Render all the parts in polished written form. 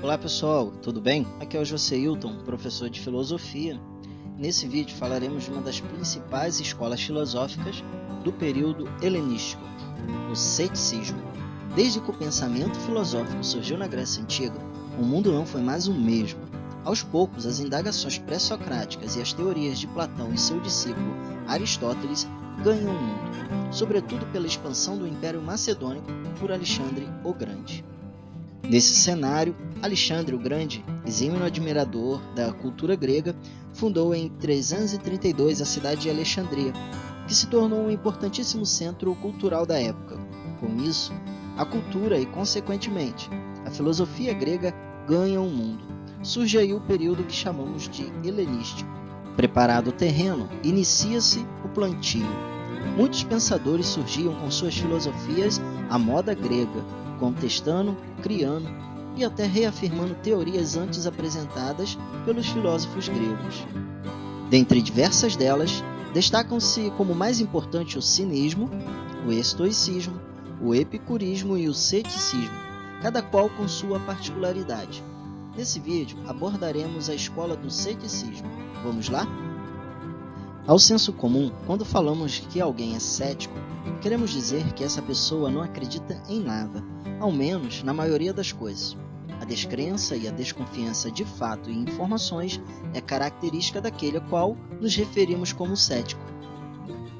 Olá pessoal, tudo bem? Aqui é o Joseilton, professor de filosofia. Nesse vídeo falaremos de uma das principais escolas filosóficas do período helenístico, o ceticismo. Desde que o pensamento filosófico surgiu na Grécia Antiga, o mundo não foi mais o mesmo. Aos poucos, as indagações pré-socráticas e as teorias de Platão e seu discípulo Aristóteles ganham o mundo, sobretudo pela expansão do Império Macedônico por Alexandre o Grande. Nesse cenário, Alexandre o Grande, exímio admirador da cultura grega, fundou em 332 a cidade de Alexandria, que se tornou um importantíssimo centro cultural da época. Com isso, a cultura e, consequentemente, a filosofia grega ganham o mundo. Surge aí o período que chamamos de helenístico. Preparado o terreno, inicia-se o plantio. Muitos pensadores surgiam com suas filosofias à moda grega, contestando, criando e até reafirmando teorias antes apresentadas pelos filósofos gregos. Dentre diversas delas, destacam-se como mais importante o cinismo, o estoicismo, o epicurismo e o ceticismo, cada qual com sua particularidade. Nesse vídeo abordaremos a escola do ceticismo. Vamos lá? Ao senso comum, quando falamos que alguém é cético, queremos dizer que essa pessoa não acredita em nada, ao menos na maioria das coisas. A descrença e a desconfiança de fato e informações é característica daquele a qual nos referimos como cético.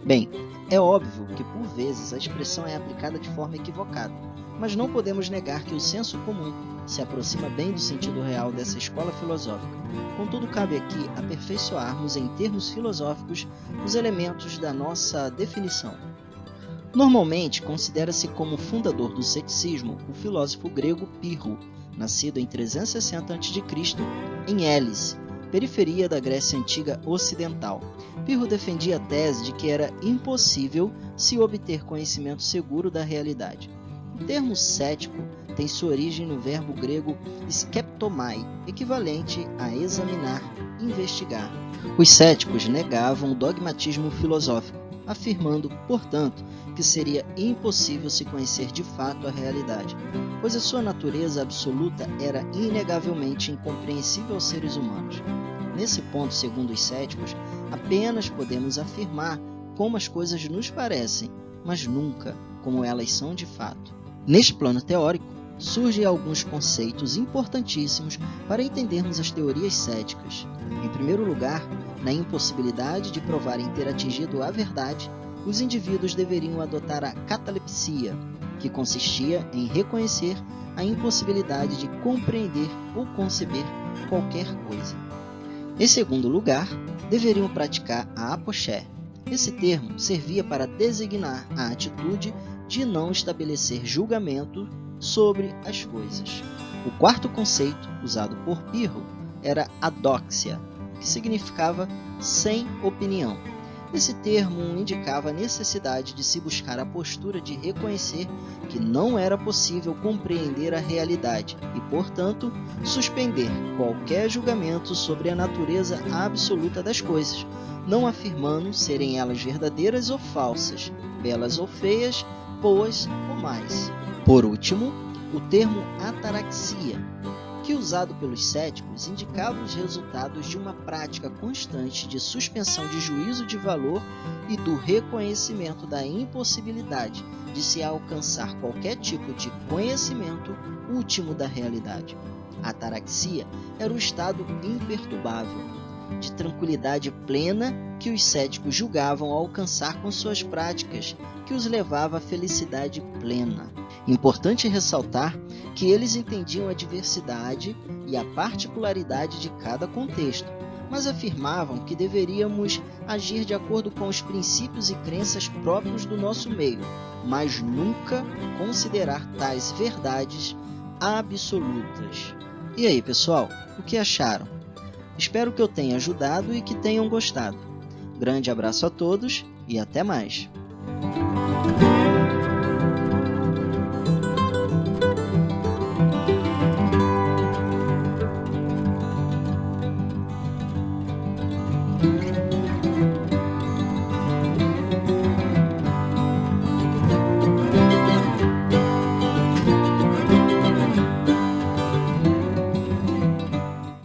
Bem, é óbvio que por vezes a expressão é aplicada de forma equivocada, mas não podemos negar que o senso comum se aproxima bem do sentido real dessa escola filosófica. Contudo, cabe aqui aperfeiçoarmos em termos filosóficos os elementos da nossa definição. Normalmente, considera-se como fundador do ceticismo o filósofo grego Pirro, nascido em 360 a.C. em Elis, periferia da Grécia Antiga Ocidental. Pirro defendia a tese de que era impossível se obter conhecimento seguro da realidade. O termo cético tem sua origem no verbo grego skeptomai, equivalente a examinar, investigar. Os céticos negavam o dogmatismo filosófico, afirmando, portanto, que seria impossível se conhecer de fato a realidade, pois a sua natureza absoluta era inegavelmente incompreensível aos seres humanos. Nesse ponto, segundo os céticos, apenas podemos afirmar como as coisas nos parecem, mas nunca como elas são de fato. Neste plano teórico, surgem alguns conceitos importantíssimos para entendermos as teorias céticas. Em primeiro lugar, na impossibilidade de provarem ter atingido a verdade, os indivíduos deveriam adotar a catalepsia, que consistia em reconhecer a impossibilidade de compreender ou conceber qualquer coisa. Em segundo lugar, deveriam praticar a apoché. Esse termo servia para designar a atitude de não estabelecer julgamento sobre as coisas. O quarto conceito, usado por Pirro, era adóxia, que significava sem opinião. Esse termo indicava a necessidade de se buscar a postura de reconhecer que não era possível compreender a realidade e, portanto, suspender qualquer julgamento sobre a natureza absoluta das coisas, não afirmando serem elas verdadeiras ou falsas, belas ou feias, boas ou más. Por último, o termo ataraxia, que usado pelos céticos indicava os resultados de uma prática constante de suspensão de juízo de valor e do reconhecimento da impossibilidade de se alcançar qualquer tipo de conhecimento último da realidade. A ataraxia era o estado imperturbável, de tranquilidade plena que os céticos julgavam alcançar com suas práticas, que os levava à felicidade plena. Importante ressaltar que eles entendiam a diversidade e a particularidade de cada contexto, mas afirmavam que deveríamos agir de acordo com os princípios e crenças próprios do nosso meio, mas nunca considerar tais verdades absolutas. E aí, pessoal, o que acharam? Espero que eu tenha ajudado e que tenham gostado. Grande abraço a todos e até mais!